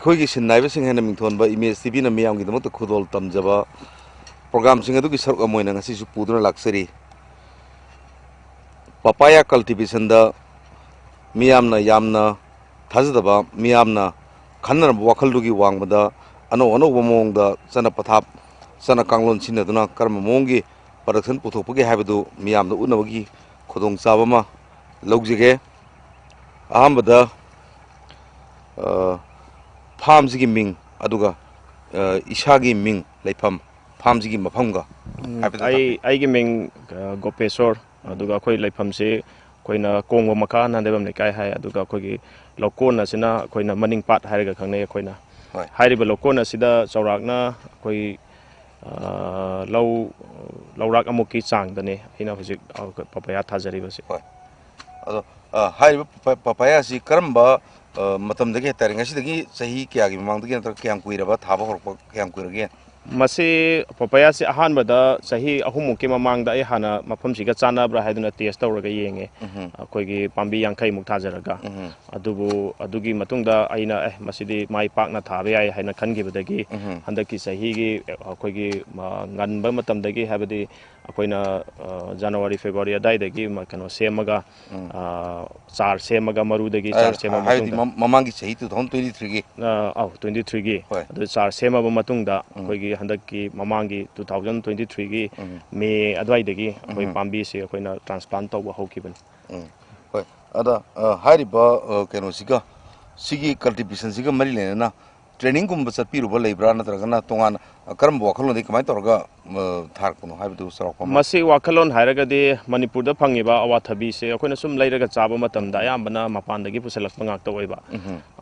Eikhoigee Shinnabasing hena mingthonba image TV na miyamgi damakta khudol tamjaba program sing adugi saruk amoina ngasi su puduna laksari Papaya cultivation da miyamna yamna thajadaba miyamna khanna wakhaldugi wangbada ano bamongda sana pathap sana kanglon sinaduna karma mongi production puthokpagi habadu miyamna unabagi khudong chabama logjige ahambada farm sigi ming aduga ishagi ming leifam farm sigi mafamga ai ming gopesor aduga khoi leifam se koina kongwa maka nandebam lekai hai aduga khogi lokona sina koina maning pat hairaga khangne koina hairiba lokona sida chaurakna koi laurak amuki changdane aina hojik papaya thajariba se ado hairiba papaya si karamba matamdagi hatari ngasidagi sahi kyagi mamangdagi natra kyam kuiraba thaba horpa kyam kuirage masi papaya si ahanbada sahi ahumuki mamangda ai hana mafamsiga chanabra haiduna test tawraga yenge akoigi pambi yankai muk thajaraga adugi matungda aina masidi mai pakna thabe ai haina khangibadagi handaki sahi gi akoigi nganba matamdagi habadi akoina January February adaidagi kano semaga char semaga marudagi char sema matungda mamangi sahi 2023 gi 23 gi adu char sema ba matungda akoigi handaki mamangi 2023 gi May adwaidagi akoi pambi se akoina transplant tawba hokibani hoi ada hariba keno siga sigi cultivation siga mari lena training gum satpiruba leibra natragana tongan karam wakhalon kamai torga tharkuno haibu sarokpa masi wakhalon hairagadi manipur da phangiba awathabi se akoina sum leiraga chaba matamda ayambana mapandagi pusalakpa ngakta oiba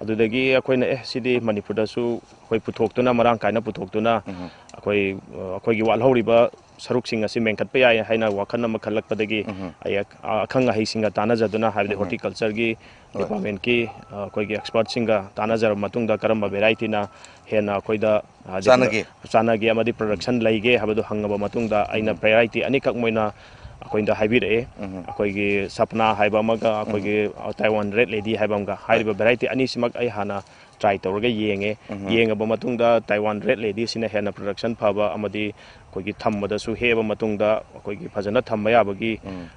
adudagi akoina sidi manipur da su koi puthoktuna marang kaina puthoktuna akoigi walhoriba saruk-sing asi mengkhatpa yai haina wakhan ama khalakpadagi akhang aheisinga tanajaduna haibde horticulture gi department ki akoigi expert singa tanajar matungda karamba variety na hena akoida chanagi amadi production laige habadu hangaba matungda aina variety anikak moina akoinda haibire akoigi sapna haiba amaga akoigi Taiwan red lady haibamga haiba variety ani simak ai hana try tawraga yengaba matungda Taiwan red lady sina hena production phaba amadi akoigi thambada su heba matungda akoigi phajana thamba yabagi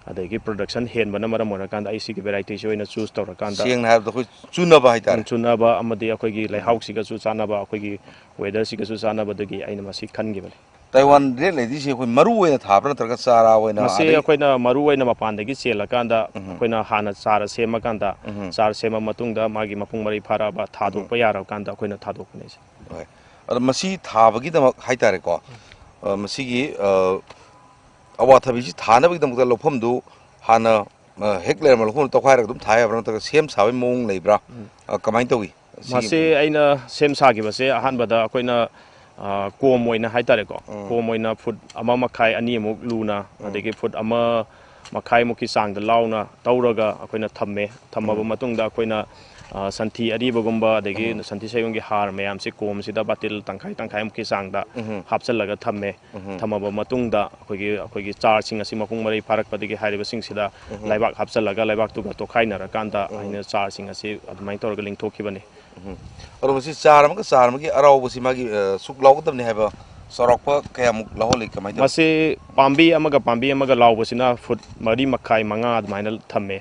adagi production henbana maram morakanda ai sigi variety se oina choose tawrakanda sengna habda khoi chunaba haitar chunaba amadi akoigi laihau siga su chanaba akoigi weather siga su chanaba dagi aina masi khangibale Taiwan red lady se khoi maru oina thabra natraga chara oina masi akoina maru oina mapandagi chelakanda akoina hana chara semakanda chara sema matungda magi mapung mari pharaba thadokpa yarakanda akoina thadokpane se hoi ada masi thabagi damak haitare ko masigi awathabi ji thanabagi damak lofamdu hana hekler mal khon tokhaira dum thayabra natraga sem sabai mong leibra kamai togi masi aina sem sagi base ahanbada akoina kom oina haitare ko kom oina foot ama makhai ani muk luna adagi foot ama makhai muki sangda launa tawraga akoina thammaba matungda akoina santhi aribagumba adagi santhi sayongi har mayam se kom sida batil tangkhai muki sangda hapchalaga thammaba matungda akoigi charging asi mapung mari pharak padagi hariba sing sida laibak hapchalaga laibak tuga tokhainara kanda aina charging asi admai tawraga lingthokibani Ormasi charmagi araubusi magi suklaugdamni haiba sorokpa kayamuk laholi kamai masi pambi amaga laubusina foot mari makhai manga admaina thamme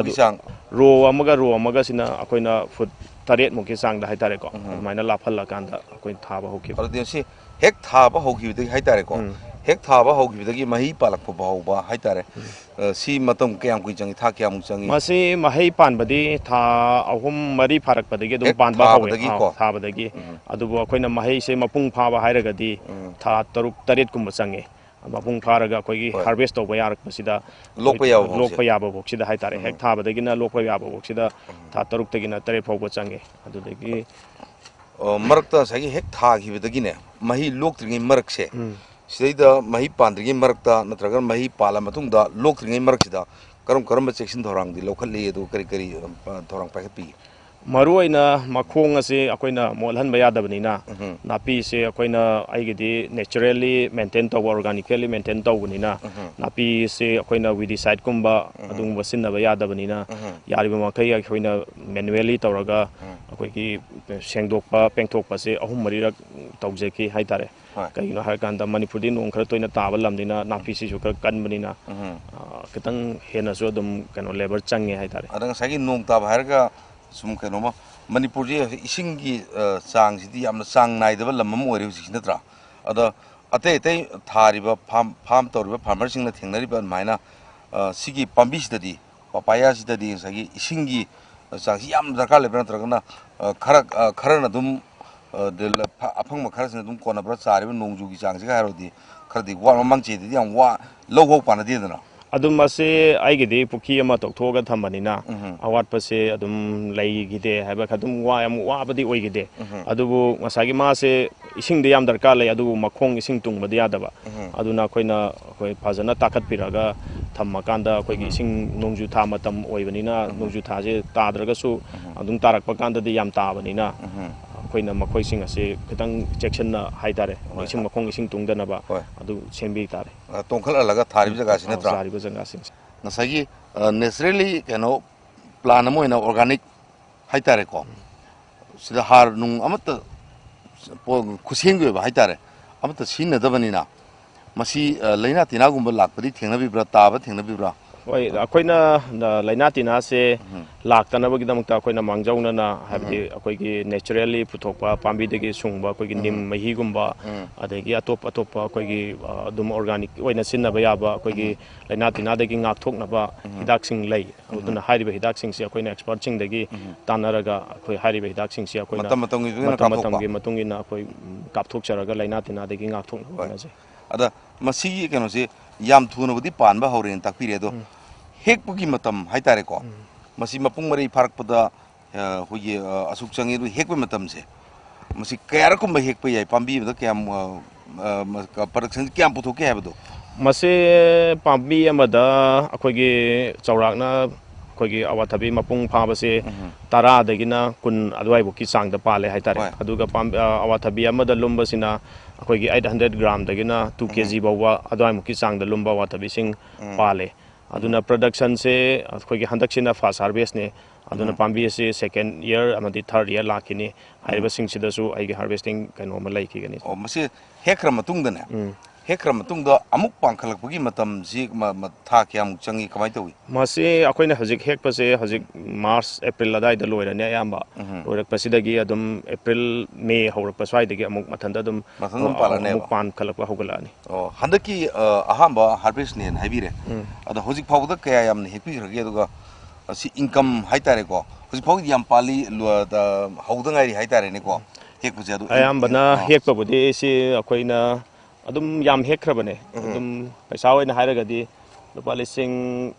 adu sang ro amaga sina akoina foot taret muki sangda haitare ko admaina lafalla kanda akoin thaba hoki adesi hek thaba hoki bidagi haitare ko hek thaba hoki bidagi mahi palakpa bahauba haitare si matam kayam kui jangi tha kayam jangi masi mahi panbadi tha ahum mari pharak padagi dum panba hawe thabadagi adubo akoina mahi se mapung phaba hairagadi tha taruk taret kumba change mapung pharaga akoigi harvest toba yarak masida lokpa yaba boksida haitare hek thabadagi na lokpa yaba boksida tha taruk tagina taret phawba change adudagi marakta sagi hek tha gibadagi ne mahi loktringi marakse Sida mahi pandrigi marakta natraga mahi pala matungda loktringi maraksida karam section thorang di local le do kari thorang paikhapi maruaina makhong ase akoina molhan bayadabani na napi se akoina aigidi naturally maintain to organically maintain to bunina napi se akoina weedicide kumba adung wasinna bayadabani na yariba makai akoina manually tawraga ꯑꯩꯈꯣꯏꯒꯤ ꯁꯦꯡꯗꯣꯛꯄ ꯄꯦꯡꯊꯣꯛꯄꯁꯦ 3-4ꯔꯛ ꯇꯧꯖꯈꯤ ꯍꯥꯏꯇꯥꯔꯦ ꯀꯩꯒꯤꯅꯣ ꯍꯥꯏꯔꯀꯥꯟꯗ ꯃꯅꯤꯄꯨꯔꯗꯤ ꯅꯣꯡ ꯈꯔ ꯇꯣꯏꯅ ꯇꯥꯕ ꯂꯝꯅꯤꯅ ꯅꯥꯄꯤꯁꯤꯁꯨ ꯈꯔ ꯀꯟꯕꯅꯤꯅ ꯈꯤꯇꯪ ꯍꯦꯟꯅꯁꯨ ꯑꯗꯨꯝ ꯀꯩꯅꯣ ꯂꯦꯕꯔ ꯆꯪꯉꯦ ꯍꯥꯏꯇꯥꯔꯦ ꯑꯗ ꯉꯁꯥꯏꯒꯤ ꯅꯣꯡ ꯇꯥꯕ ꯍꯥꯏꯔꯒ ꯁꯨꯝ ꯀꯩꯅꯣꯃ ꯃꯅꯤꯄꯨꯔꯁꯦ ꯏꯁꯤꯡꯒꯤ ꯆꯥꯡꯁꯤꯗꯤ ꯌꯥꯝꯅ ꯆꯥꯡ ꯅꯥꯏꯗꯕ ꯂꯝ ꯑꯃ ꯑꯣꯏꯔꯦ ꯍꯧꯖꯤꯛꯁꯤ ꯅꯠꯇ꯭ꯔꯥ ꯑꯗ ꯑꯇꯩ ꯑꯇꯩ ꯊꯥꯔꯤꯕ ꯐꯥꯝ ꯇꯧꯔꯤꯕ ꯐꯥꯔꯃꯔꯁꯤꯡꯅ ꯊꯦꯡꯅꯔꯤꯕ ꯑꯗꯨꯃꯥꯏꯅ ꯁꯤꯒꯤ ꯄꯥꯝꯕꯤꯁꯤꯗꯗꯤ ꯄꯄꯥꯌꯥꯁꯤꯗꯗꯤ ꯉꯁꯥꯏꯒꯤ ꯏꯁꯤꯡꯒꯤ ꯆꯥꯡꯁꯤ ꯌꯥꯝ ꯗꯔꯀꯥꯔ ꯂꯩꯕ꯭ꯔꯥ ꯅꯠꯇ꯭ꯔꯒꯅ ꯈꯔꯅ ꯑꯗꯨꯝ ꯑꯐꯪꯕ ꯈꯔꯁꯤꯅ ꯑꯗꯨꯝ ꯀꯣꯟꯅꯕ꯭ꯔꯥ ꯆꯥꯔꯤꯕ ꯅꯣꯡꯖꯨꯒꯤ ꯆꯥꯡꯁꯤꯒ ꯍꯥꯏꯔꯗꯤ ꯈꯔꯗꯤ ꯃꯃꯥꯡ ꯆꯦꯗꯗꯤ ꯌꯥꯝ ꯂꯧ ꯄꯥꯟꯅꯗꯦꯗꯅ ꯑꯗꯨꯝ ꯑꯁꯤ ꯑꯩꯒꯤꯗꯤ ꯄꯨꯈ꯭ꯔꯤ ꯑꯃ ꯇꯧꯊꯣꯛꯑꯒ ꯊꯝꯕꯅꯤ나 ꯑꯋꯥꯠꯄꯁꯦ ꯑꯗꯨꯝ ꯂꯩꯈꯤꯗꯦ ꯍꯥꯏꯕ ꯑꯗꯨꯝ ꯌꯥꯝ ꯋꯥꯕꯗꯤ ꯑꯣꯏꯈꯤꯗꯦ ꯑꯗꯨꯕꯨ ꯉꯁꯥꯏꯒꯤ ꯃꯥꯁꯦ ꯏꯁꯤꯡꯗꯤ ꯌꯥꯝ ꯗꯔꯀꯥꯔ ꯂꯩ ꯑꯗꯨꯕꯨ ꯃꯈꯣꯡ ꯏꯁꯤꯡ ꯇꯨꯡꯕꯗꯤ ꯌꯥꯗꯕ ꯑꯗꯨꯅ ꯑꯩꯈꯣꯏ ꯐꯖꯅ ꯇꯥꯈꯠꯄꯤꯔꯒ ꯊꯝꯃꯀꯥꯟꯗ ꯑꯩꯈꯣꯏꯒꯤ ꯏꯁꯤꯡ ꯅꯣꯡꯖꯨ ꯊꯥ ꯃꯇꯝ ꯑꯣꯏꯕꯅꯤꯅ ꯅꯣꯡꯖꯨ ꯊꯥꯁꯦ ꯇꯥꯗ꯭ꯔꯒꯁꯨ ꯑꯗꯨꯝ ꯇꯥꯔꯛꯄ ꯀꯥꯟꯗꯗꯤ ꯌꯥꯝ ꯇꯥꯕꯅꯤꯅ ꯑꯩꯈꯣꯏꯅ ꯃꯈꯣꯏꯁꯤꯡ ꯑꯁꯤ ꯈꯤꯇꯪ ꯆꯦꯛꯁꯤꯟꯅ ꯍꯥꯏꯇꯥꯔꯦ ꯏꯁꯤꯡ ꯃꯈꯣꯡ ꯏꯁꯤꯡ ꯇꯨꯡꯗꯅꯕ ꯑꯗꯨ ꯁꯦꯝꯕꯤ ꯇꯥꯔꯦ ꯇꯣꯡꯈꯠꯍꯜꯂꯒ ꯊꯥꯔꯤꯕ ꯖꯒꯥꯁꯤ ꯅꯠꯇ꯭ꯔꯥ ꯆꯥꯔꯤꯕ ꯖꯒꯥꯁꯤꯡꯁꯦ ꯉꯁꯥꯏꯒꯤ ꯅꯦꯆꯔꯦꯂꯤ ꯀꯩꯅꯣ ꯄ꯭ꯂꯥꯟ ꯑꯃ ꯑꯣꯏꯅ ꯑꯣꯔꯒꯥꯅꯤꯛ ꯍꯥꯏꯇꯥꯔꯦꯀꯣ ꯁꯤꯗ ꯍꯥꯔ ꯅꯨꯡ ꯑꯃꯠꯇ ꯈꯨꯠꯁꯦꯝꯒꯤ ꯑꯣꯏꯕ ꯍꯥꯏꯇꯥꯔꯦ ꯑꯃꯠꯇ ꯁꯤꯖꯤꯟꯅꯗꯕꯅꯤꯅ ꯃꯁꯤ ꯂꯩꯅꯥ ꯇꯤꯟꯅꯥꯒꯨꯝꯕ ꯂꯥꯛꯄꯗꯤ ꯊꯦꯡꯅꯕꯤꯕ꯭ꯔꯥ ꯇꯥꯕ ꯊꯦꯡꯅꯕꯤꯕ꯭ꯔꯥ ꯍꯣꯏ ꯑꯩꯈꯣꯏꯅ ꯂꯩꯅꯥ ꯇꯤꯟꯅꯥꯁꯦ ꯂꯥꯛꯇꯅꯕꯒꯤꯗꯃꯛꯇ ꯑꯩꯈꯣꯏꯅ ꯃꯥꯡꯖꯧꯅꯅ ꯍꯥꯏꯕꯗꯤ ꯑꯩꯈꯣꯏꯒꯤ ꯅꯦꯆꯔꯦꯜꯂꯤ ꯄꯨꯊꯣꯛꯄ ꯄꯥꯝꯕꯤꯗꯒꯤ ꯁꯨꯡꯕ ꯑꯩꯈꯣꯏꯒꯤ ꯅꯤꯝ ꯃꯍꯤꯒꯨꯝꯕ ꯑꯗꯒꯤ ꯑꯇꯣꯞ ꯑꯇꯣꯞꯄ ꯑꯩꯈꯣꯏꯒꯤ ꯑꯗꯨꯝ ꯑꯣꯔꯒꯥꯅꯤꯛ ꯑꯣꯏꯅ ꯁꯤꯖꯤꯟꯅꯕ ꯌꯥꯕ ꯑꯩꯈꯣꯏꯒꯤ ꯂꯩꯅꯥ ꯇꯤꯟꯅꯥꯗꯒꯤ ꯉꯥꯛꯊꯣꯛꯅꯕ ꯍꯤꯗꯥꯛꯁꯤꯡ ꯂꯩ ꯑꯗꯨꯅ ꯍꯥꯏꯔꯤꯕ ꯍꯤꯗꯥꯛꯁꯤꯡꯁꯤ ꯑꯩꯈꯣꯏꯅ ꯑꯦꯛꯁꯄꯔꯠꯁꯤꯡꯗꯒꯤ ꯇꯥꯟꯅꯔꯒ ꯑꯩꯈꯣꯏ ꯍꯥꯏꯔꯤꯕ ꯍꯤꯗꯥꯛꯁꯤꯡꯁꯤ ꯑꯩꯈꯣꯏꯅ ꯃꯇꯝ ꯃꯇꯝꯒꯤ ꯃꯇꯨꯡ ꯏꯟꯅ ꯑꯩꯈꯣꯏ ꯀꯥꯞꯊꯣꯛꯆꯔꯒ ꯂꯩꯅꯥ ꯇꯤꯟꯅꯥꯗꯒꯤ ꯉꯥꯛꯊꯣꯛꯅꯕ ꯍꯣꯠꯅꯖꯩ ꯑꯗ ꯃꯁꯤꯒꯤ ꯀꯩꯅꯣꯁꯤ ꯌꯥꯝ ꯊꯨꯅꯕꯨꯗꯤ ꯄꯥꯟꯕ ꯍꯧꯔꯦꯅ ꯇꯥꯛꯄꯤꯔꯦ ꯑꯗꯣ ꯍꯦꯛꯄꯒꯤ ꯃꯇꯝ ꯍꯥꯏꯇꯥꯔꯦꯀꯣ ꯃꯁꯤ ꯃꯄꯨꯡ ꯃꯔꯩ ꯐꯥꯔꯛꯄꯗ ꯑꯩꯈꯣꯏꯒꯤ ꯑꯁꯨꯛ ꯆꯪꯉꯤ ꯑꯗꯨ ꯍꯦꯛꯄ ꯃꯇꯝꯁꯦ ꯃꯁꯤ ꯀꯌꯥꯔꯛꯀꯨꯝꯕ ꯍꯦꯛꯄ ꯌꯥꯏ ꯄꯥꯝꯕꯤ ꯑꯃꯗ ꯀꯌꯥꯝ ꯄ꯭ꯔꯗꯛꯁꯟ ꯀꯌꯥꯝ ꯄꯨꯊꯣꯛꯀꯦ ꯍꯥꯏꯕꯗꯣ ꯃꯁꯤ ꯄꯥꯝꯕꯤ ꯑꯃꯗ ꯑꯩꯈꯣꯏꯒꯤ ꯆꯥꯎꯔꯥꯛꯅ ꯑꯩꯈꯣꯏꯒꯤ ꯑꯋꯥꯊꯕꯤ ꯃꯄꯨꯡ ꯐꯥꯕꯁꯦ 10ꯗꯒꯤꯅ 20 ꯑꯗꯨꯋꯥꯏꯕꯨꯛꯀꯤ ꯆꯥꯡꯗ ꯄꯥꯜꯂꯦ ꯍꯥꯏꯇꯥꯔꯦ ꯑꯗꯨꯒ ꯑꯋꯥꯊꯕꯤ ꯑꯃꯗ ꯂꯨꯝꯕꯁꯤꯅ ꯑꯩꯈꯣꯏꯒꯤ 800 ꯒ꯭ꯔꯥꯝꯗꯒꯤꯅ 2 kg ꯐꯥꯎꯕ ꯑꯗꯨꯋꯥꯏꯃꯨꯛꯀꯤ ꯆꯥꯡꯗ ꯂꯨꯝꯕ ꯑꯋꯥꯊꯕꯤꯁꯤꯡ ꯄꯥꯜꯂꯦ ꯑꯗꯨꯅ ꯄ꯭ꯔꯗꯛꯁꯟꯁꯦ ꯑꯩꯈꯣꯏꯒꯤ ꯍꯟꯗꯛꯁꯤꯅ ꯐꯥꯔꯁ ꯍꯥꯔꯚꯦꯁꯅꯦ ꯑꯗꯨꯅ ꯄꯥꯝꯕꯤ ꯑꯁꯤ ꯁꯦꯀꯦꯟ ꯏꯌꯔ ꯑꯃꯗꯤ ꯊꯥꯔꯠ ꯏꯌꯔ ꯂꯥꯛꯈꯤꯅꯤ ꯍꯥꯏꯔꯤꯕꯁꯤꯡꯁꯤꯗꯁꯨ ꯑꯩꯒꯤ ꯍꯥꯔꯚꯦꯁꯇꯤꯡ ꯀꯩꯅꯣ ꯑꯃ ꯂꯩꯈꯤꯒꯅꯤ ꯃꯁꯤ ꯍꯦꯛꯈ꯭ꯔ ꯃꯇꯨꯡꯗꯅꯦ ꯍꯦꯛꯈ꯭ꯔ ꯃꯇꯨꯡꯗ ꯑꯃꯨꯛ ꯄꯥꯟꯈꯠꯂꯛꯄꯒꯤ ꯃꯇꯝꯁꯤ ꯊꯥ ꯀꯌꯥꯃꯨꯛ ꯆꯪꯉꯤ ꯀꯃꯥꯏꯅ ꯇꯧꯏ ꯃꯁꯤ ꯑꯩꯈꯣꯏꯅ ꯍꯧꯖꯤꯛ ꯍꯦꯛꯄꯁꯦ ꯍꯧꯖꯤꯛ ꯃꯥꯔꯆ ꯑꯦꯄ꯭ꯔꯤꯜ ꯑꯗꯥꯏꯗ ꯂꯣꯏꯔꯅꯤ ꯑꯌꯥꯝꯕ ꯂꯣꯏꯔꯛꯄꯁꯤꯗꯒꯤ ꯑꯗꯨꯝ ꯑꯦꯄ꯭ꯔꯤꯜ ꯃꯦ ꯍꯧꯔꯛꯄ ꯁ꯭ꯋꯥꯏꯗꯒꯤ ꯑꯃꯨꯛ ꯃꯊꯟꯇ ꯑꯗꯨꯝ ꯑꯃꯨꯛ ꯄꯥꯟꯈꯠꯂꯛꯄ ꯍꯧꯒꯠꯂꯛꯑꯅꯤ ꯍꯟꯗꯛꯀꯤ ꯑꯍꯥꯟꯕ ꯍꯥꯔꯚꯦꯁꯅꯦꯅ ꯍꯥꯏꯕꯤꯔꯦ ꯑꯗꯣ ꯍꯧꯖꯤꯛ ꯐꯥꯎꯕꯗ ꯀꯌꯥ ꯌꯥꯝꯅ ꯍꯦꯛꯄꯤꯈ꯭ꯔꯒꯦ ꯑꯗꯨꯒ ꯁꯤ ꯏꯟꯀꯝ ꯍꯥꯏꯇꯥꯔꯦꯀꯣ ꯍꯧꯖꯤꯛ ꯐꯥꯎꯒꯤꯗꯤ ꯌꯥꯝ ꯄꯥꯜꯂꯤ ꯍꯧꯗ ꯉꯥꯏꯔꯤ ꯍꯥꯏꯇꯥꯔꯦꯅꯦꯀꯣ ꯍꯦꯛꯄꯁꯦ ꯑꯗꯨ ꯑꯌꯥꯝꯕꯅ ꯍꯦꯛꯄꯕꯨꯗꯤ ꯁꯤ ꯑꯩꯈꯣꯏꯅ ꯑꯗꯨꯝ ꯌꯥꯝ ꯍꯦꯛꯈ꯭ꯔꯕꯅꯦ ꯑꯗꯨꯝ ꯄꯩꯁꯥ ꯑꯣꯏꯅ ꯍꯥꯏꯔꯒꯗꯤ ꯂꯨꯄꯥ 40,000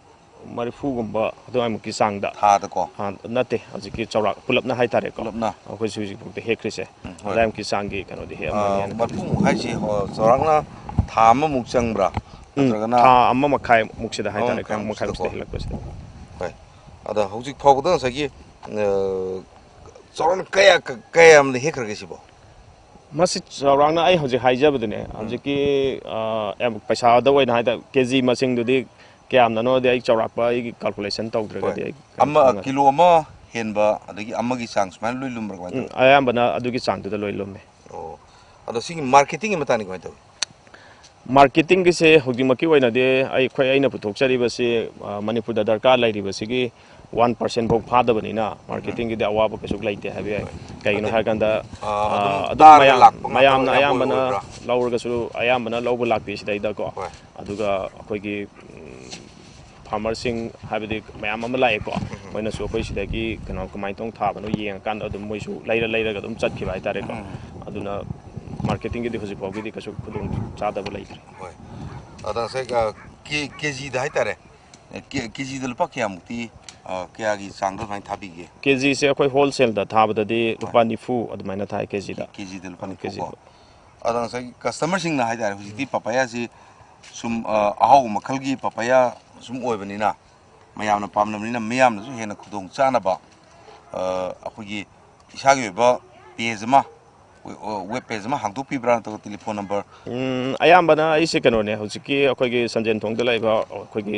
ꯑꯗꯨꯋꯥꯏꯃꯨꯛꯀꯤ ꯆꯥꯡꯗ ꯊꯥꯗꯀꯣ ꯅꯠꯇꯦ ꯍꯧꯖꯤꯛꯀꯤ ꯆꯥꯎꯔꯥꯛ ꯄꯨꯂꯞꯅ ꯍꯥꯏꯇꯥꯔꯦꯀꯣ ꯄꯨꯂꯞꯅ ꯑꯩꯈꯣꯏꯁꯨ ꯍꯧꯖꯤꯛꯐꯥꯎꯗ ꯍꯦꯛꯈ꯭ꯔꯤꯁꯦ ꯑꯗꯨꯋꯥꯏꯃꯨꯛꯀꯤ ꯆꯥꯡꯒꯤ ꯀꯩꯅꯣꯗꯤ ꯍꯦꯛꯑꯝꯃꯅꯤ ꯍꯥꯏꯅ ꯈꯜꯂꯤ ꯃꯄꯨꯡ ꯍꯥꯏꯁꯤ ꯆꯥꯎꯔꯥꯛꯅ ꯊꯥ ꯑꯃꯃꯨꯛ ꯆꯪꯕ꯭ꯔꯥ ꯅꯠꯇ꯭ꯔꯒꯅ ꯊꯥ 1.5ꯃꯨꯛꯁꯤꯗ ꯍꯥꯏꯇꯥꯔꯦ 1.5ꯃꯨꯛꯁꯤꯗ ꯍꯦꯜꯂꯛꯄꯁꯤꯗ ꯍꯣꯏ ꯑꯗ ꯍꯧꯖꯤꯛ ꯐꯥꯎꯕꯗ ꯉꯁꯥꯏꯒꯤ ꯆꯥꯎꯔꯥꯛꯅ ꯀꯌꯥ ꯌꯥꯝꯅ ꯍꯦꯛꯈ꯭ꯔꯒꯦ ꯁꯤꯕꯣ ꯃꯁꯤ ꯆꯥꯎꯔꯥꯛꯅ ꯑꯩ ꯍꯧꯖꯤꯛ ꯍꯥꯏꯖꯕꯗꯨꯅꯦ ꯍꯧꯖꯤꯛꯀꯤ ꯄꯩꯁꯥꯗ ꯑꯣꯏꯅ ꯍꯥꯏꯇꯥꯔꯦ ꯀꯦꯖꯤ ꯃꯁꯤꯡꯗꯨꯗꯤ ꯀꯌꯥꯝꯅꯅꯣꯗꯤ ꯑꯩ ꯆꯥꯎꯔꯥꯛꯄ ꯑꯩꯒꯤ ꯀꯥꯜꯀꯨꯂꯦꯁꯟ ꯇꯧꯗ꯭ꯔꯒꯗꯤ ꯑꯩ ꯀꯤꯂꯣ ꯑꯃ ꯍꯦꯟꯕ ꯑꯗꯒꯤ ꯑꯃꯒꯤ ꯆꯥꯡ ꯁꯨꯃꯥꯏꯅ ꯂꯣꯏ ꯂꯨꯝꯕ꯭ꯔꯥ ꯀꯃꯥꯏꯅ ꯇꯧꯋꯤ ꯑꯌꯥꯝꯕꯅ ꯑꯗꯨꯒꯤ ꯆꯥꯡꯗꯨꯗ ꯂꯣꯏ ꯂꯨꯝꯃꯦ ꯑꯗꯣ ꯁꯤꯒꯤ ꯃꯥꯔꯀꯦꯇꯤꯡꯒꯤ ꯃꯇꯥꯡꯗꯤ ꯀꯃꯥꯏꯅ ꯇꯧꯋꯤ ꯃꯥꯔꯀꯦꯇꯤꯡꯒꯤꯁꯦ ꯍꯧꯖꯤꯛꯃꯛꯀꯤ ꯑꯣꯏꯅꯗꯤ ꯑꯩꯅ ꯄꯨꯊꯣꯛꯆꯔꯤꯕꯁꯤ ꯃꯅꯤꯄꯨꯔꯗ ꯗꯔꯀꯥꯔ ꯂꯩꯔꯤꯕꯁꯤꯒꯤ 1% ꯐꯥꯎ ꯐꯥꯗꯕꯅꯤꯅ ꯃꯥꯔꯀꯦꯇꯤꯡꯒꯤꯗꯤ ꯑꯋꯥꯕ ꯀꯩꯁꯨ ꯂꯩꯇꯦ ꯍꯥꯏꯕ ꯌꯥꯏ ꯀꯩꯒꯤꯅꯣ ꯍꯥꯏꯔꯀꯥꯟꯗ ꯑꯗꯨꯝ ꯃꯌꯥꯝꯅ ꯑꯌꯥꯝꯕꯅ ꯂꯧꯔꯒꯁꯨ ꯑꯌꯥꯝꯕꯅ ꯂꯧꯕ ꯂꯥꯛꯄꯤ ꯁꯤꯗꯩꯗꯀꯣ ꯑꯗꯨꯒ ꯑꯩꯈꯣꯏꯒꯤ ꯐꯥꯔꯃꯔꯁꯤꯡ ꯍꯥꯏꯕꯗꯤ ꯃꯌꯥꯝ ꯑꯃ ꯂꯥꯛꯑꯦꯀꯣ ꯃꯣꯏꯅꯁꯨ ꯑꯩꯈꯣꯏ ꯁꯤꯗꯒꯤ ꯀꯩꯅꯣ ꯀꯃꯥꯏꯅ ꯇꯧꯅ ꯊꯥꯕꯅꯣ ꯌꯦꯡꯉꯀꯥꯟꯗ ꯑꯗꯨꯝ ꯃꯣꯏꯁꯨ ꯂꯩꯔꯒ ꯑꯗꯨꯝ ꯆꯠꯈꯤꯕ ꯍꯥꯏꯇꯥꯔꯦꯀꯣ ꯑꯗꯨꯅ ꯃꯥꯔꯀꯦꯇꯤꯡꯒꯤꯗꯤ ꯍꯧꯖꯤꯛ ꯐꯥꯎꯒꯤꯗꯤ ꯀꯩꯁꯨ ꯈꯨꯗꯣꯡ ꯆꯥꯗꯕ ꯂꯩꯇ꯭ꯔꯤ ꯍꯣꯏ ꯑꯗ ꯉꯁꯥꯏ ꯀꯦꯖꯤꯗ ꯍꯥꯏꯇꯥꯔꯦ ꯀꯦꯖꯤꯗ ꯂꯨꯄꯥ ꯀꯌꯥꯃꯨꯛꯇꯤ ꯀꯌꯥꯒꯤ ꯆꯥꯡꯗ ꯑꯗꯨꯃꯥꯏꯅ ꯊꯥꯕꯤꯒꯦ ꯀꯦꯖꯤꯁꯦ ꯑꯩꯈꯣꯏ ꯍꯣꯜꯁꯦꯜꯗ ꯊꯥꯕꯗꯗꯤ ꯂꯨꯄꯥ 90 ꯑꯗꯨꯃꯥꯏꯅ ꯊꯥꯏ ꯀꯦꯖꯤꯗ ꯂꯨꯄꯥ 90ꯀꯣ ꯑꯗꯣ ꯉꯁꯥꯏꯒꯤ ꯀꯁꯇꯃꯔꯁꯤꯡꯅ ꯍꯥꯏꯇꯥꯔꯦ ꯍꯧꯖꯤꯛꯇꯤ ꯄꯄꯥꯌꯥꯁꯤ ꯁꯨꯝ ꯑꯍꯥꯎꯕ ꯃꯈꯜꯒꯤ ꯄꯄꯥꯌꯥ ꯁꯨꯝ ꯑꯣꯏꯕꯅꯤꯅ ꯃꯌꯥꯝꯅ ꯄꯥꯝꯅꯕꯅꯤꯅ ꯃꯤꯌꯥꯝꯅꯁꯨ ꯍꯦꯟꯅ ꯈꯨꯗꯣꯡ ꯆꯥꯅꯕ ꯑꯩꯈꯣꯏꯒꯤ ꯏꯁꯥꯒꯤ ꯑꯣꯏꯕ ꯄꯦꯖ ꯑꯃ ꯋꯦꯕ ꯄꯦꯖ ꯑꯃ ꯍꯥꯡꯗꯣꯛꯄꯤꯕ꯭ꯔꯥ ꯅꯠꯇ꯭ꯔꯒ ꯇꯦꯂꯤꯐꯣꯟ ꯅꯝꯕꯔ ꯑꯌꯥꯝꯕꯅ ꯑꯩꯁꯦ ꯀꯩꯅꯣꯅꯦ ꯍꯧꯖꯤꯛꯀꯤ ꯑꯩꯈꯣꯏꯒꯤ ꯁꯟꯖꯦꯟ ꯊꯣꯡꯗ ꯂꯩꯕ ꯑꯩꯈꯣꯏꯒꯤ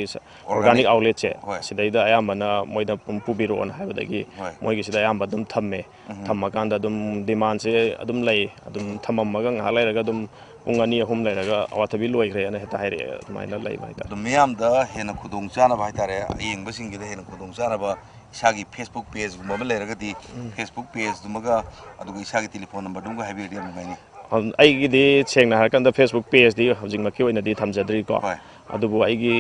ꯑꯣꯔꯒꯥꯅꯤꯛ ꯑꯥꯎꯠꯂꯦꯠꯁꯦ ꯁꯤꯗꯩꯗ ꯑꯌꯥꯝꯕꯅ ꯃꯣꯏꯗ ꯄꯨꯕꯤꯔꯛꯑꯣꯅ ꯍꯥꯏꯕꯗꯒꯤ ꯃꯣꯏꯒꯤꯁꯤꯗ ꯑꯌꯥꯝꯕ ꯑꯗꯨꯝ ꯊꯝꯃꯦ ꯊꯝꯃꯀꯥꯟꯗ ꯑꯗꯨꯝ ꯗꯤꯃꯥꯟꯁꯦ ꯑꯗꯨꯝ ꯂꯩ ꯑꯗꯨꯝ ꯊꯝꯃꯝꯃꯒ ꯉꯥꯏꯍꯥꯛ ꯂꯩꯔꯒ ꯑꯗꯨꯝ ꯄꯨꯡ 2-3 ꯂꯩꯔꯒ ꯑꯋꯥꯊꯕꯤ ꯂꯣꯏꯈ꯭ꯔꯦꯅ ꯍꯦꯛꯇ ꯍꯥꯏꯔꯛꯑꯦ ꯑꯗꯨꯃꯥꯏꯅ ꯂꯩꯕ ꯍꯥꯏꯇꯥꯔꯦ ꯑꯗꯨꯝ ꯃꯤꯌꯥꯝꯗ ꯍꯦꯟꯅ ꯈꯨꯗꯣꯡꯆꯥꯅꯕ ꯍꯥꯏꯇꯥꯔꯦ ꯑꯌꯦꯡꯕꯁꯤꯡꯒꯤꯗ ꯍꯦꯟꯅ ꯈꯨꯗꯣꯡꯆꯥꯅꯕ ꯏꯁꯥꯒꯤ ꯐꯦꯁꯕꯨꯛ ꯄꯦꯖꯒꯨꯝꯕ ꯑꯃ ꯂꯩꯔꯒꯗꯤ ꯐꯦꯁꯕꯨꯛ ꯄꯦꯖꯗꯨꯃꯒ ꯑꯗꯨꯒ ꯏꯁꯥꯒꯤ ꯇꯦꯂꯤꯐꯣꯟ ꯅꯝꯕꯔꯗꯨꯃꯒ ꯍꯥꯏꯕꯤꯔꯗꯤ ꯌꯥꯝ ꯅꯨꯡꯉꯥꯏꯅꯤ ꯑꯩꯒꯤꯗꯤ ꯁꯦꯡꯅ ꯍꯥꯏꯔꯀꯥꯟꯗ ꯐꯦꯁꯕꯨꯛ ꯄꯦꯖꯗꯤ ꯍꯧꯖꯤꯛꯃꯛꯀꯤ ꯑꯣꯏꯅꯗꯤ ꯊꯝꯖꯗ꯭ꯔꯤꯀꯣ ꯍꯣꯏ ꯑꯗꯨꯕꯨ ꯑꯩꯒꯤ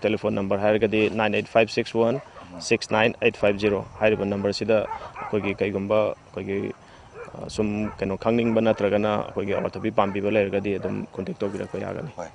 ꯇꯦꯂꯤꯐꯣꯟ ꯅꯝꯕꯔ ꯍꯥꯏꯔꯒꯗꯤ 9856169850 ꯍꯥꯏꯔꯤꯕ ꯅꯝꯕꯔꯁꯤꯗ ꯑꯩꯈꯣꯏꯒꯤ ꯀꯩꯒꯨꯝꯕ ꯑꯩꯈꯣꯏꯒꯤ ꯁꯨꯝ ꯀꯩꯅꯣ ꯈꯪꯅꯤꯡꯕ ꯅꯠꯇ꯭ꯔꯒꯅ ꯑꯩꯈꯣꯏꯒꯤ ꯑꯋꯥꯊꯕꯤ ꯄꯥꯝꯕꯤꯕ ꯂꯩꯔꯒꯗꯤ ꯑꯗꯨꯝ ꯀꯣꯟꯇꯦꯛ ꯇꯧꯕꯤꯔꯛꯄ ꯌꯥꯒꯅꯤ ꯍꯣꯏ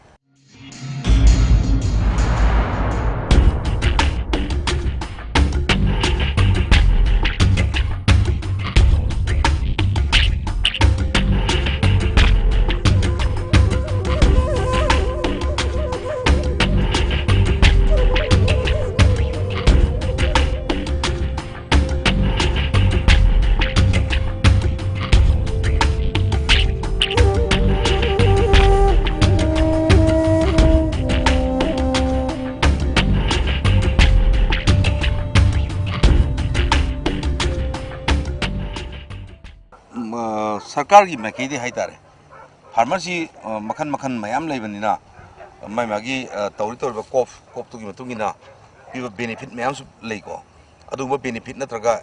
सरकारगी माइकैदि हाइतारे फार्मरसी मखन मखन मयाम लेबनिना माइ मागी तौरी तौरबा कोपतुगी मतुंगिना पीबा बेनिफिट मयाम सु लेको अदुगुम्बा बेनिफिट नत्रगा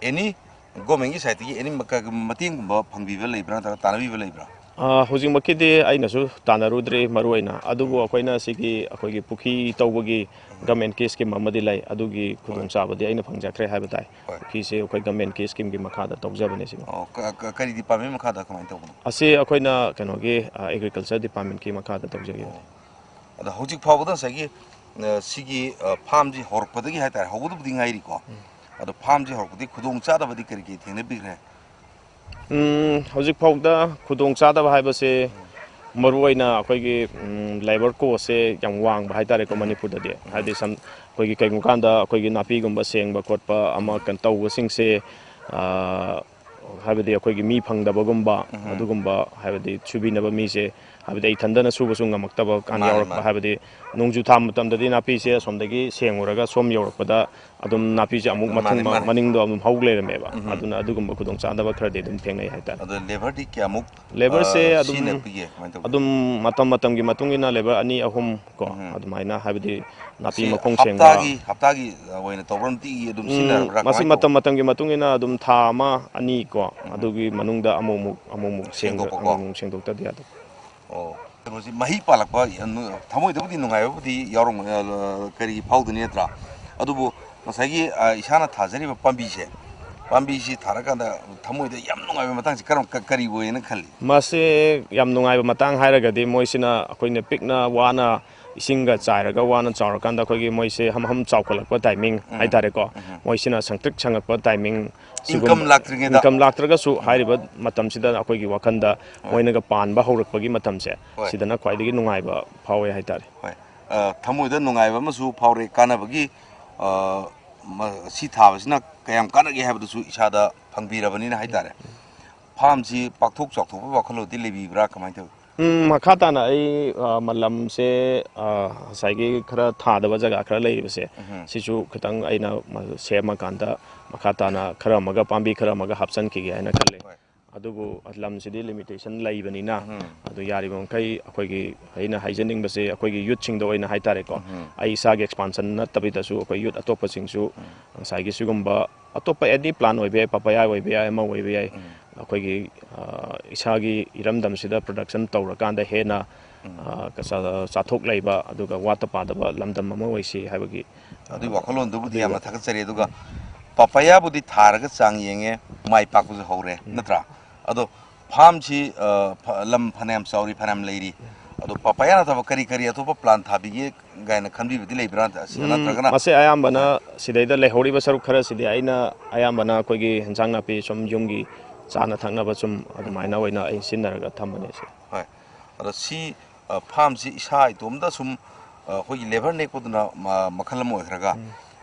एनी गवर्नमेंट साइडगी एनी मतेंगुम्बा फंगबिबा लेब्रा नत्रगा तानबिबा लेब्रा ꯍꯧꯖꯤꯛꯃꯛꯀꯤꯗꯤ ꯑꯩꯅꯁꯨ ꯇꯥꯟꯅꯔꯨꯗ꯭ꯔꯤ ꯃꯔꯨꯑꯣꯏꯅ ꯑꯗꯨꯕꯨ ꯑꯩꯈꯣꯏꯅ ꯁꯤꯒꯤ ꯑꯩꯈꯣꯏꯒꯤ ꯄꯨꯈ꯭ꯔꯤ ꯇꯧꯕꯒꯤ ꯒꯃꯦꯟꯠꯀꯤ ꯁ꯭ꯀꯤꯝ ꯑꯃꯗꯤ ꯂꯩ ꯑꯗꯨꯒꯤ ꯈꯨꯗꯣꯡꯆꯥꯕꯗꯤ ꯑꯩꯅ ꯐꯪꯖꯈ꯭ꯔꯦ ꯍꯥꯏꯕ ꯇꯥꯏ ꯄꯨꯈ꯭ꯔꯤꯁꯦ ꯑꯩꯈꯣꯏ ꯒꯃꯦꯟꯠꯀꯤ ꯁ꯭ꯀꯤꯝꯒꯤ ꯃꯈꯥꯗ ꯇꯧꯖꯕꯅꯦ ꯁꯤꯃ ꯀꯔꯤ ꯗꯤꯄꯥꯔꯠꯃꯦꯟꯠ ꯃꯈꯥꯗ ꯀꯃꯥꯏ ꯇꯧꯕꯅꯣ ꯑꯁꯤ ꯑꯩꯈꯣꯏꯅ ꯀꯩꯅꯣꯒꯤ ꯑꯦꯒ꯭ꯔꯤꯀꯜꯆꯔ ꯗꯤꯄꯥꯔꯠꯃꯦꯟꯠꯀꯤ ꯃꯈꯥꯗ ꯇꯧꯖꯈꯤꯕꯅꯦ ꯑꯗ ꯍꯧꯖꯤꯛ ꯐꯥꯎꯕꯗ ꯉꯁꯥꯏꯒꯤ ꯁꯤꯒꯤ ꯐꯥꯔꯝꯁꯤ ꯍꯧꯔꯛꯄꯗꯒꯤ ꯍꯥꯏꯇꯥꯔꯦ ꯍꯧꯕꯗꯕꯨꯗꯤ ꯉꯥꯏꯔꯤꯀꯣ ꯑꯗꯣ ꯐꯥꯔꯝꯁꯤ ꯍꯧꯔꯛꯄꯗꯒꯤ ꯈꯨꯗꯣꯡꯆꯥꯗꯕꯗꯤ ꯀꯔꯤ ꯀꯔꯤ ꯊꯦꯡꯅꯕꯤꯈ꯭ꯔꯦ ꯍꯧꯖꯤꯛ ꯐꯥꯎꯗ ꯈꯨꯗꯣꯡꯆꯥꯗꯕ ꯍꯥꯏꯕꯁꯦ ꯃꯔꯨꯑꯣꯏꯅ ꯑꯩꯈꯣꯏꯒꯤ ꯂꯦꯕꯔ ꯀꯣꯁꯁꯦ ꯌꯥꯝ ꯋꯥꯡꯕ ꯍꯥꯏꯇꯥꯔꯦꯀꯣ ꯃꯅꯤꯄꯨꯔꯗꯗꯤ ꯍꯥꯏꯗꯤ ꯑꯩꯈꯣꯏꯒꯤ ꯀꯩꯒꯨꯝꯕ ꯀꯥꯟꯗ ꯑꯩꯈꯣꯏꯒꯤ ꯅꯥꯄꯤꯒꯨꯝꯕ ꯁꯦꯡꯕ ꯈꯣꯠꯄ ꯑꯃ ꯀꯩꯅꯣ ꯇꯧꯕꯁꯤꯡꯁꯦ ꯍꯥꯏꯕꯗꯤ ꯑꯩꯈꯣꯏꯒꯤ ꯃꯤ ꯐꯪꯗꯕꯒꯨꯝꯕ ꯑꯗꯨꯒꯨꯝꯕ ꯍꯥꯏꯕꯗꯤ ꯁꯨꯕꯤꯅꯕ ꯃꯤꯁꯦ ꯍꯥꯏꯕꯗꯤ ꯏꯊꯟꯗꯅ ꯁꯨꯕꯁꯨ ꯉꯝꯃꯛꯇꯕ ꯀꯥꯟ ꯌꯥꯎꯔꯛꯄ ꯍꯥꯏꯕꯗꯤ ꯅꯣꯡꯖꯨ ꯊꯥ ꯃꯇꯝꯗꯗꯤ ꯅꯥꯄꯤꯁꯦ ꯑꯁꯣꯝꯗꯒꯤ ꯁꯦꯡꯉꯨꯔꯒ ꯁꯣꯝ ꯌꯧꯔꯛꯄꯗ ꯑꯗꯨꯝ ꯅꯥꯄꯤꯁꯦ ꯑꯃꯨꯛ ꯃꯅꯤꯡꯗꯣ ꯑꯗꯨꯝ ꯍꯧ ꯂꯩꯔꯝꯃꯦꯕ ꯑꯗꯨꯅ ꯑꯗꯨꯒꯨꯝꯕ ꯈꯨꯗꯣꯡꯆꯥꯗꯕ ꯈꯔꯗꯤ ꯑꯗꯨꯝ ꯊꯦꯡꯅꯩ ꯍꯥꯏꯇꯥꯔꯦ ꯑꯗꯣ ꯂꯦꯕꯔꯗꯤ ꯀꯌꯥꯃꯨꯛ ꯂꯦꯕꯔꯁꯦ ꯁꯤꯖꯤꯟꯅꯕꯤꯒꯦ ꯀꯃꯥꯏꯅ ꯇꯧꯒꯦ ꯑꯗꯨꯝ ꯃꯇꯝꯒꯤ ꯃꯇꯨꯡ ꯏꯟꯅ ꯂꯦꯕꯔ 2-3 ꯀꯣ ꯑꯗꯨꯃꯥꯏꯅ ꯍꯥꯏꯕꯗꯤ ꯅꯥꯄꯤ ꯁꯤ ꯃꯈꯣꯡ ꯁꯦꯡꯕ ꯍꯞꯇꯥꯒꯤ ꯑꯣꯏꯅ ꯇꯧꯕ꯭ꯔ ꯅꯨꯡꯇꯤꯒꯤ ꯑꯗꯨꯝ ꯁꯤꯖꯤꯟꯅꯔꯕ꯭ꯔꯥ ꯃꯁꯤ ꯀꯃꯥꯏꯅ ꯇꯧꯕ ꯃꯇꯝꯒꯤ ꯃꯇꯨꯡ ꯏꯟꯅ ꯑꯗꯨꯝ ꯊꯥ 1-2 ꯀꯣ ꯑꯗꯨꯒꯤ ꯃꯅꯨꯡꯗ ꯑꯃꯨꯛꯃꯨꯛ ꯁꯦꯡꯗꯣꯛꯇꯗꯤ ꯌꯥꯗꯕ ꯑꯣ ꯀꯩꯅꯣꯁꯤ ꯃꯍꯩ ꯄꯥꯜꯂꯛꯄ ꯊꯃꯣꯏꯗꯕꯨꯗꯤ ꯅꯨꯡꯉꯥꯏꯕꯕꯨꯗꯤ ꯌꯥꯎꯔꯝꯒꯅꯤ ꯀꯔꯤ ꯐꯥꯎꯗꯅꯤ ꯅꯠꯇ꯭ꯔꯥ ꯑꯗꯨꯕꯨ ꯉꯁꯥꯏꯒꯤ ꯏꯁꯥꯅ ꯊꯥꯖꯔꯤꯕ ꯄꯥꯝꯕꯤꯁꯤ ꯊꯥꯔꯀꯥꯟꯗ ꯊꯃꯣꯏꯗ ꯌꯥꯝ ꯅꯨꯡꯉꯥꯏꯕ ꯃꯇꯥꯡꯁꯤ ꯀꯔꯤ ꯑꯣꯏꯌꯦꯅ ꯈꯜꯂꯤ ꯃꯁꯤ ꯌꯥꯝ ꯅꯨꯡꯉꯥꯏꯕ ꯃꯇꯥꯡ ꯍꯥꯏꯔꯒꯗꯤ ꯃꯣꯏꯁꯤꯅ ꯑꯩꯈꯣꯏꯅ ꯄꯤꯛꯅ ꯋꯥꯅ ꯏꯁꯤꯡꯒ ꯆꯥꯏꯔꯒ ꯋꯥꯅ ꯆꯥꯎꯔꯀꯥꯟꯗ ꯑꯩꯈꯣꯏꯒꯤ ꯃꯣꯏꯁꯦ ꯍꯝ ꯆꯥꯎꯈꯠꯂꯛꯄ ꯇꯥꯏꯃꯤꯡ ꯍꯥꯏꯇꯥꯔꯦꯀꯣ ꯃꯣꯏꯁꯤꯅ ꯁꯪꯇ꯭ꯔꯤꯛ ꯁꯪꯉꯛꯄ ꯇꯥꯏꯃꯤꯡ ꯏꯟꯀꯝ ꯂꯥꯛꯇ꯭ꯔꯤꯉꯩꯗ ꯏꯟꯀꯝ ꯂꯥꯛꯇ꯭ꯔꯒꯁꯨ ꯍꯥꯏꯔꯤꯕ ꯃꯇꯝꯁꯤꯗ ꯑꯩꯈꯣꯏꯒꯤ ꯋꯥꯈꯟꯗ ꯃꯣꯏꯅꯒ ꯄꯥꯟꯕ ꯍꯧꯔꯛꯄꯒꯤ ꯃꯇꯝꯁꯦ ꯁꯤꯗꯅ ꯈ꯭ꯋꯥꯏꯗꯒꯤ ꯅꯨꯡꯉꯥꯏꯕ ꯐꯥꯎꯋꯦ ꯍꯥꯏꯇꯥꯔꯦ ꯍꯣꯏ ꯊꯃꯣꯏꯗ ꯅꯨꯡꯉꯥꯏꯕ ꯑꯃꯁꯨ ꯐꯥꯎꯔꯦ ꯀꯥꯟꯅꯕꯒꯤ ꯁꯤ ꯊꯥꯕꯁꯤꯅ ꯀꯌꯥꯝ ꯀꯥꯟꯅꯒꯦ ꯍꯥꯏꯕꯗꯨꯁꯨ ꯏꯁꯥꯗ ꯐꯪꯕꯤꯔꯕꯅꯤꯅ ꯍꯥꯏꯇꯥꯔꯦ ꯐꯥꯔꯝꯁꯤ ꯄꯥꯛꯊꯣꯛ ꯆꯥꯎꯊꯣꯛꯄ ꯋꯥꯈꯜꯂꯣꯟꯗꯤ ꯂꯩꯕꯤꯕ꯭ꯔꯥ ꯀꯃꯥꯏꯅ ꯇꯧꯋꯤ ꯃꯈꯥ ꯇꯥꯅ ꯑꯩ ꯂꯝꯁꯦ ꯉꯁꯥꯏꯒꯤ ꯈꯔ ꯊꯥꯗꯕ ꯖꯒꯥ ꯈꯔ ꯂꯩꯔꯤꯕꯁꯦ ꯁꯤꯁꯨ ꯈꯤꯇꯪ ꯑꯩꯅ ꯁꯦꯝꯃꯀꯥꯟꯗ ꯃꯈꯥ ꯇꯥꯅ ꯈꯔ ꯑꯃꯒ ꯄꯥꯝꯕꯤ ꯈꯔ ꯑꯃꯒ ꯍꯥꯞꯆꯤꯟꯈꯤꯒꯦ ꯍꯥꯏꯅ ꯈꯜꯂꯤ ꯑꯗꯨꯕꯨ ꯂꯝꯁꯤꯗꯤ ꯂꯤꯃꯤꯇꯦꯁꯟ ꯂꯩꯕꯅꯤꯅ ꯑꯗꯨ ꯌꯥꯔꯤꯕ ꯃꯈꯩ ꯑꯩꯈꯣꯏꯒꯤ ꯑꯩꯅ ꯍꯥꯏꯖꯅꯤꯡꯕꯁꯦ ꯑꯩꯈꯣꯏꯒꯤ ꯌꯨꯠꯁꯤꯡꯗ ꯑꯣꯏꯅ ꯍꯥꯏꯇꯥꯔꯦꯀꯣ ꯑꯩ ꯏꯁꯥꯒꯤ ꯑꯦꯛꯁꯄꯥꯟꯁꯟ ꯅꯠꯇꯕꯤꯗꯁꯨ ꯑꯩꯈꯣꯏ ꯌꯨꯠ ꯑꯇꯣꯞꯄꯁꯤꯡꯁꯨ ꯉꯁꯥꯏꯒꯤ ꯁꯤꯒꯨꯝꯕ ꯑꯇꯣꯞꯄ ꯑꯦꯅꯤ ꯄ꯭ꯂꯥꯟ ꯑꯣꯏꯕ ꯌꯥꯏ ꯄꯄꯥꯌꯥ ꯑꯣꯏꯕ ꯌꯥꯏ ꯑꯃ ꯑꯣꯏꯕ ꯌꯥꯏ ꯑꯩꯈꯣꯏꯒꯤ ꯏꯁꯥꯒꯤ ꯏꯔꯝꯗꯝꯁꯤꯗ ꯄ꯭ꯔꯗꯛꯁꯟ ꯇꯧꯔꯀꯥꯟꯗ ꯍꯦꯟꯅ ꯆꯥꯊꯣꯛ ꯂꯩꯕ ꯑꯗꯨꯒ ꯋꯥꯠꯇ ꯄꯥꯗꯕ ꯂꯝꯗꯝ ꯑꯃ ꯑꯣꯏꯁꯤ ꯍꯥꯏꯕꯒꯤ ꯑꯗꯨꯒꯤ ꯋꯥꯈꯜꯂꯣꯟꯗꯨꯕꯨꯗꯤ ꯌꯥꯝꯅ ꯊꯥꯒꯠꯆꯔꯤ ꯑꯗꯨꯒ ꯄꯄꯥꯌꯥꯕꯨꯗꯤ ꯊꯥꯔꯒ ꯆꯥꯡ ꯌꯦꯡꯉꯦ ꯃꯥꯏ ꯄꯥꯛꯄꯁꯨ ꯍꯧꯔꯦ ꯅꯠꯇ꯭ꯔꯥ ꯑꯗꯣ ꯐꯥꯔꯝꯁꯤ ꯂꯝ ꯐꯅꯌꯥꯝ ꯆꯥꯎꯔꯤ ꯐꯅꯌꯥꯝ ꯂꯩꯔꯤ ꯑꯗꯣ ꯄꯄꯥꯌꯥ ꯅꯠꯇꯕ ꯀꯔꯤ ꯑꯇꯣꯞꯄ ꯄ꯭ꯂꯥꯟ ꯊꯥꯕꯤꯒꯦ ꯀꯥꯏꯅ ꯈꯟꯕꯤꯕꯗꯤ ꯂꯩꯕ꯭ꯔꯥ ꯅꯠꯇ꯭ꯔꯒꯅ ꯃꯁꯤ ꯑꯌꯥꯝꯕꯅ ꯁꯤꯗꯩꯗ ꯂꯩꯍꯧꯔꯤꯕ ꯁꯔꯨꯛ ꯈꯔꯁꯤꯗꯤ ꯑꯩꯅ ꯑꯌꯥꯝꯕꯅ ꯑꯩꯈꯣꯏꯒꯤ ꯍꯦꯟꯖꯥꯡ ꯅꯥꯄꯤ ꯁꯨꯝ ꯌꯨꯝꯒꯤ ꯆꯥꯅ ꯊꯛꯅꯕ ꯁꯨꯝ ꯑꯗꯨꯃꯥꯏꯅ ꯑꯣꯏꯅ ꯑꯩ ꯁꯤꯖꯤꯟꯅꯔꯒ ꯊꯝꯕꯅꯦ ꯁꯤ ꯍꯣꯏ ꯑꯗꯣ ꯁꯤ ꯐꯥꯔꯝꯁꯤ ꯏꯁꯥ ꯏꯇꯣꯝꯇ ꯁꯨꯝ ꯑꯩꯈꯣꯏꯒꯤ ꯂꯦꯕꯔ ꯅꯦꯛꯄꯗꯨꯅ ꯃꯈꯜ ꯑꯃ ꯑꯣꯏꯈ꯭ꯔꯒ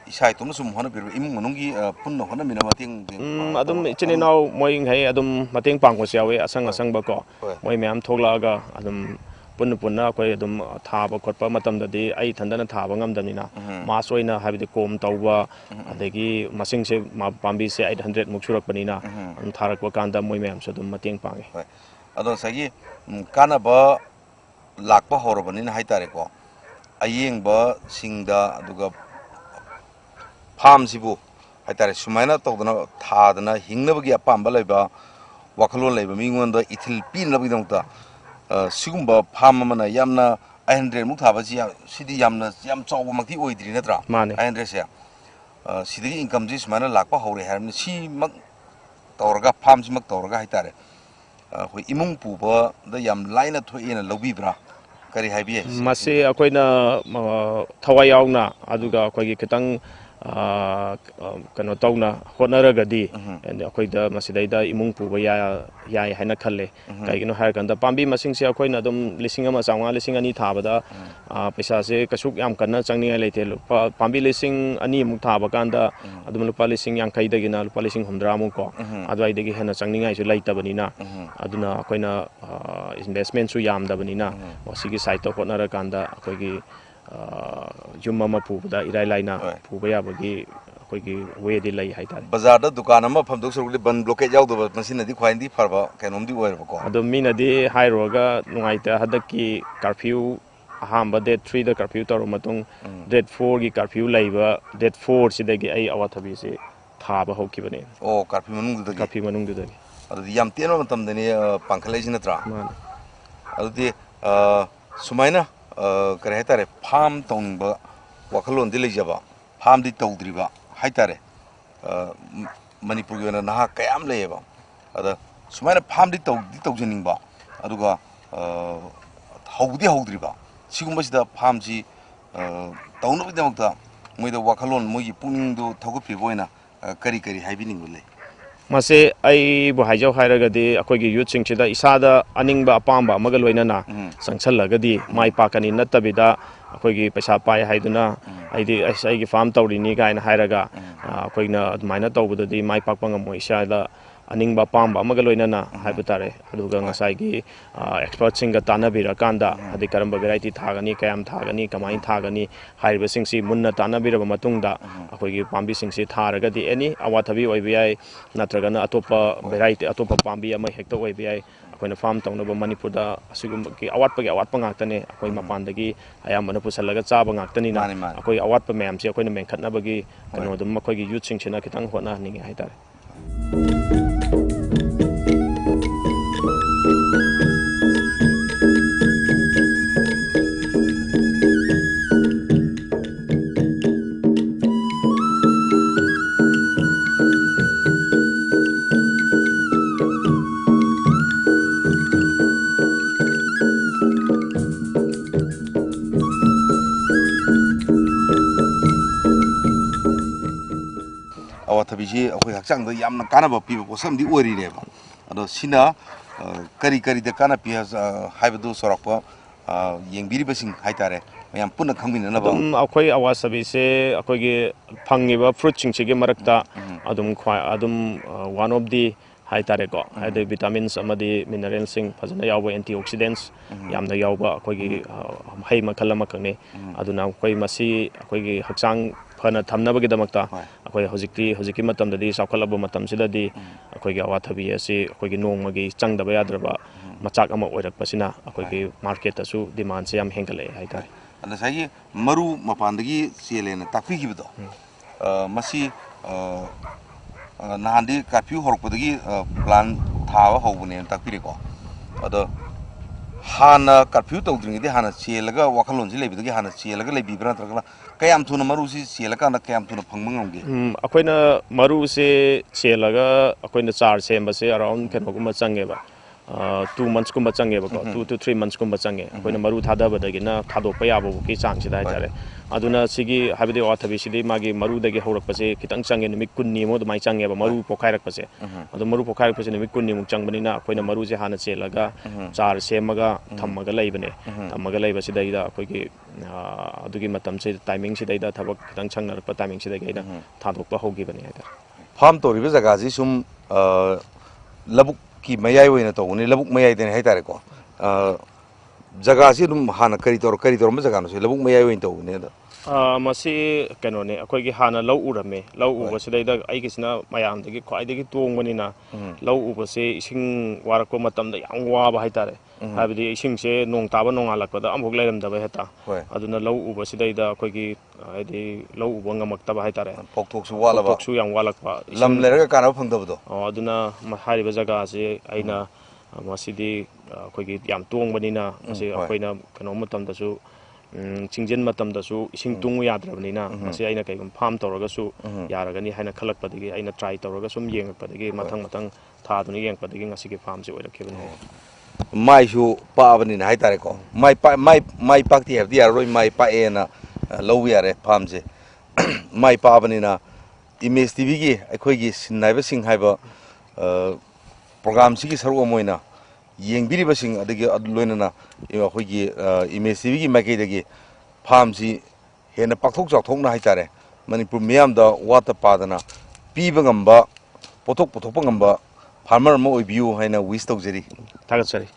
isai tumna sum hona bir imung manunggi punna hona mina mating adum ichininaw moi ngai adum mating pangko siawe asang ba ko moi myam thoklaga adum punna akoi adum thaba khotpa matam dadi ai thandana thaba ngamdamina mas oina habidi kom tawba adagi masing se pambi se 800 muk surak panina tharakwa kanda moi myam so adum mating pangi ado sagi kana ba lakpa horobani na haitare ko ayeng ba singda aduga farm sibu haitare sumaina tawdana thadana hingnabagi apamba laiba wakalon laiba mingonda ithil pin labidongta sigumba farm amana yamna 800 muk thaba sidi yam chawba makti oidri natra 800 se sidagi income ji sumaina lakpa hore harmni si mak tawraga farm si mak tawraga haitare hoi imung puba da yam laina thoina lobibra kari haibi masi akoina thawai yauna aduga akoigi kitang kano tawna hotnaragadi akoida masidaida imung puba yai haina khalle kaigino hairkanda pambi masing se akoina adum lising ama changwa lising ani thabada paisa se kasuk yam kanna changninga leite pambi lising ani muk thaba kanda adum lupa lising yang kaidagina lupa lising 100 muk ko adwai degi hena changninga isu laitabani aduna akoina investment su yamdabanina wasigi site hotnara kanda akoigi yum ama puba irai laina puba yabagi akoigi wedi lai haitare bazar da dukan ama phamdok suruli ban blockade yaudaba masina di khwaindi farba kainomdi oirba ko adum minadi hairoga nungaita hadaki curfew ahamba date 3 da curfew taro matung date 4 gi curfew laiba date 4 sidagi ai awathabi se thaba hokibane curfew manung du dagi adu yam teno matam dani pangkhalai sinatra adu sumaina kare haitare farm tongba wakalon di leijaba farm di tawdriba haitare manipur gi na ha kayam leyeba ada sumaina farm di tawjiningba aduga hawdriba sigumba farm ji tawno bidamta moida wakalon mogi puningdu thawgpi boina kari haibining lei mase ai bu haijau hairagadi akoigi youth singchida isada aningba apamba amaga loinana sangchalagadi mai pakani natabida akoigi paisa pai haiduna aidi aigi farm tawrini gaina hairaga akoigna admaina tawbudadi mai pakpa ngamoi isada aningba pamba amaga loinana haibutare aduga ngasai expert singa tanabira kanda adi karamba variety thagani kayam thagani kamai thagani haiba singsi munna tanabira matungda akoigi pambi singsi tharagadi any awathabi oibiyai natragana atopa variety atopa pambi ama hekta oibiyai akoina farm tawnaba manipurda asigumki awatpa ngaktane akoi mapandagi ayambana pusalaga chaba ngaktani na akoi awatpa mayamsi akoina menkhatnabagi kanodum akoigi youth singchina kitang hotna ninge haitare awathabiji akoi hakchang da yamna kanaba piba posamdi ori reba ado sina kari da kana pi haibadu sorakpa yengbiri basing haitare mayam punna khangminanaba akoi awasabi se akoigi phangiba fruit chingchige marakta adum one of the haitare ko haide vitamins amadi mineral sing fazana yawba antioxidants yamna yawba akoigi hai makhala makane aduna akoi masi akoigi hakchang fana thamnabagi damakta akoi hojiki matamdadi saukhalaba matamsidadi akoigi awathabi asi akoigi nongmagi changdaba yadraba machak ama oirakpasina akoigi market asu demand se yam hengale haitare ana sagi maru mapandagi selena takpi gibido masi nahandi curfew horokpadagi plan thawa hobune takpire ko ado hana curfew tawdringidi hana chelaga wakalonji lebidagi hana chelaga lebibra tragala kayam thuna maru si chelaka na kayam thuna phangmangamge akoina maru se chelaga akoina char semba se around kenoguma changeba 2 months kumba changeba ko 2 to 3 months kumba change akoina maru thadabadagina thadokpa yababuki changsi da haitare aduna sigi habide wathabi sidi magi maru dagi horakpase kitang change numit kunni mo dumai changeba maru pokhairakpase adu maru pokhairakpase numit kunni muk changbanina akoina maru je hana chelaga char semaga thammaga leibane thammaga leiba sidaida akoigi adugi matam se timing sidaida thabak kitang changnarakpa timing sidaga ina thadokpa hogibani haitare farm toriba jaga ji sum labuk ki mayai oina tawni labuk mayai den haitare ko jaga si dum hana kari tor ma jaga no se labuk mayai oina tawni da masi kano ne akoigi hana lau urame lau uba sidaida aigisina mayam dagi khwaidagi tongbanina lau uba se ising warakpa matamda yam waba haitare habidi ising se nong taba nong alakpada amhok lairamdaba heta aduna lau uba sidaida akoigi haidi lau uba ngamaktaba haitare pokthoksu walaba pokthoksu yam walakpa lam leraga kana phangdabdo aduna hariba jaga se aina masidi akoigi yam tongbanina masi akoina kano matamdasu chingjen matamdasu ising tungu yadrabnina masi aina kaigum farm tawragasu yaragani haina khalakpadagi aina try tawraga sum yengakpadagi mathang thaduni yengpadagi ngasigi farm se oirakibani mai su paabani na haitare ko mai pakti habdi aroi mai paena low yare farm se mai paabani na image tv gi Eikhoigee Shinnabasing haiba program sigi saru moina yengbiribasing adagi loinana Eikhoigee image tv gi makeidagi farm si hena pakthok chawthokna haitare manipur miyam da wata padana piba ngamba pothok ngamba farmer mo oibiu haina wish tawjeri tagat sari